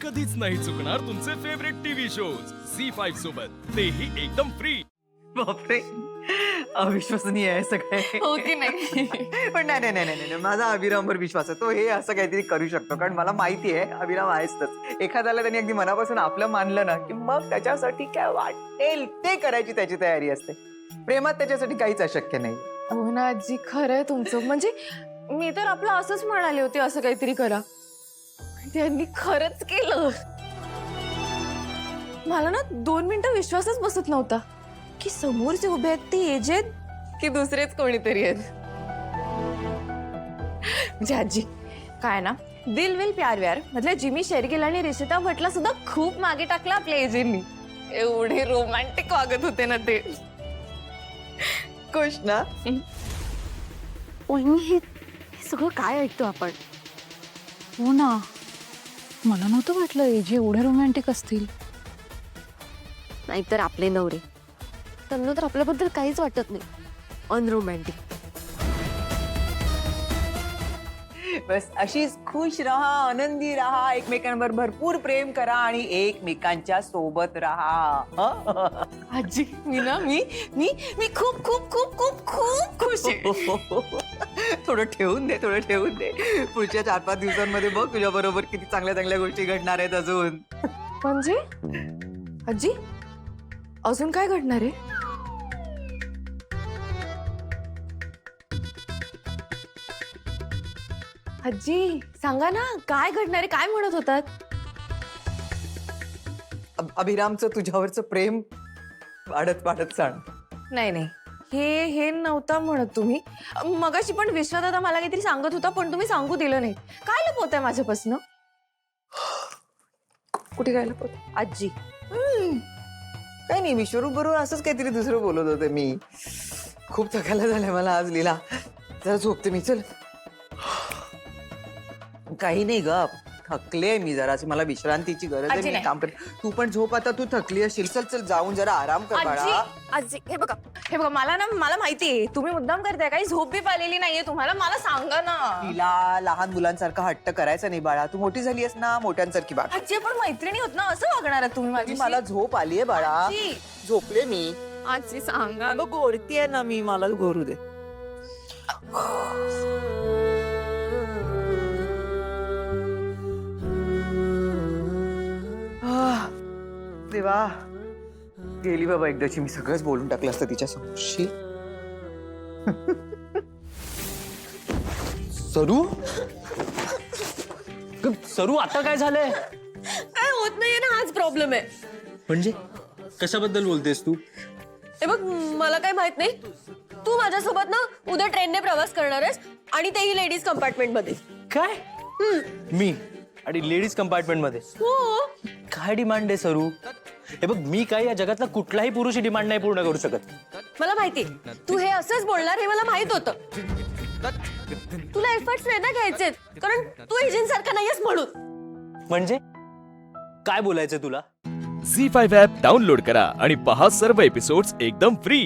कधीच नाही चुकणार तुमचे फेवरेट टीव्ही शोज झी5 सोबत, तेही एकदम फ्री। बापरे, अविश्वसनीय आहे सगळे. हो की नाही? पण नाही नाही नाही नाही नाही, माझा अभिरामवर विश्वास आहे. तो हे असं काहीतरी करू शकतो, कारण मला माहिती आहे अभिराम आहेच. एखाद्याला त्यांनी अगदी मनापासून आपलं मानलं ना, की मग त्याच्यासाठी काय वाटेल ते करायची त्याची तयारी असते. प्रेमात त्याच्यासाठी काहीच अशक्य नाही. हो ना आजी, खरंय तुमचं. म्हणजे मी तर आपलं असंच म्हणाले होते, असं काहीतरी करा. त्यांनी खरंच केलं. मला ना 2 मिनिटं विश्वासच बसत नव्हता की समोरचे उभे आहेत ते एजेड की दुसरेच कोणीतरी आहेत. म्हणजे आजी काय ना, दिल विल प्यार व्यार मधल्या जिमी शेरगिल आणि रिषिता भटला सुद्धा खूप मागे टाकला आपल्या एजेंनी. एवढे रोमॅन्टिक वागत होते ना ते. खुश ना? वहिनी, हे सगळं काय ऐकतो आपण? हो ना, मला नव्हतं वाटलं एजे एवढे रोमॅन्टिक असतील. नाहीतर आपले नवरे, त्यांना तर आपल्याबद्दल काहीच वाटत नाही. अनरोमॅन्टिक. बस अशीच खुश राहा, आनंदी राहा, एकमेकांवर भरपूर प्रेम करा आणि एकमेकांच्या सोबत राहा. हं? आजी मी ना मी मी मी खूप खूप खूप खूप खूप खुश आहे. थोडं ठेवून दे, थोडं ठेवून दे. पुढच्या 4-5 दिवसांमध्ये बघ तुझ्या बरोबर किती चांगल्या चांगल्या गोष्टी घडणार आहेत अजून. म्हणजे आजी अजून काय घडणार आहे? आजी सांगा ना, काय घडणार आहे? काय म्हणत होतात? अभिरामचं तुझ्यावरचं प्रेम वाढत वाढत चाल. नाही नाही, हे नव्हता म्हणत तुम्ही. मगाशी पण विश्वदादा मला काहीतरी सांगत होता, पण तुम्ही सांगू दिलं नाही. काय लपवताय माझ्यापासून? कुठे काय लपवत आजी? काही नाही, विश्वरूप बरोबर असंच काहीतरी दुसरं बोलत होते मी. खूप थकायला झालंय मला आज लीला. जरा झोपते मी, चल. काही नाही ग, थकले मी जरा. मला विश्रांतीची गरज आहे. मी काम करते, तू पण झोप आता. तू थकली असशील, चल चल जाऊन जरा आराम कर बाळा. आजी हे बघा मला माहितीये तुम्ही मुद्दाम करताय. काही झोप बी पाहिलेली नाहीये तुम्हाला. मला सांगा ना. तिला लहान मुलांसारखा हट्ट करायचा नाही बाळा. तू मोठी झाली आहेस ना, मोठ्यांसारखी बाळा. आजी आपण मैत्रिणी होत ना, असं वागणार आहे तुम्ही माझी? मला झोप आलीये बाळा. आजी. झोपले मी. आजी सांगा. अगं गोरतीये ना मी, मला गोरू दे. देवा, गेली बाबा एकदाची. मी सगळंच बोलून टाकलं असतं तिच्या समोरशी. सरू, सरू आता काय झालंय? काय होत नाहीये ना, हाच प्रॉब्लेम आहे. म्हणजे कशाबद्दल बोलतेस तू? हे बघ, मला काय माहित नाही. तू माझ्यासोबत ना उद्या ट्रेनने प्रवास करणार आहेस, आणि तेही लेडीज कंपार्टमेंट मध्ये. काय? मी आणि लेडीज कंपार्टमेंट मध्ये? हो. काय डिमांड आहे सरू? हे बघ, मी काय या जगातला कुठलाही पुरुष डिमांड नाही पूर्ण करू शकत. मला माहिती तू हे असंच बोलणार, हे मला माहित होतं. तुला एफर्ट्स नाही ना घ्यायचे, कारण तू एजंट सारखा नाहीयेस म्हणून. म्हणजे काय बोलायचं तुला? झी5 ॲप डाउनलोड करा आणि पहा सर्व एपिसोड्स एकदम फ्री।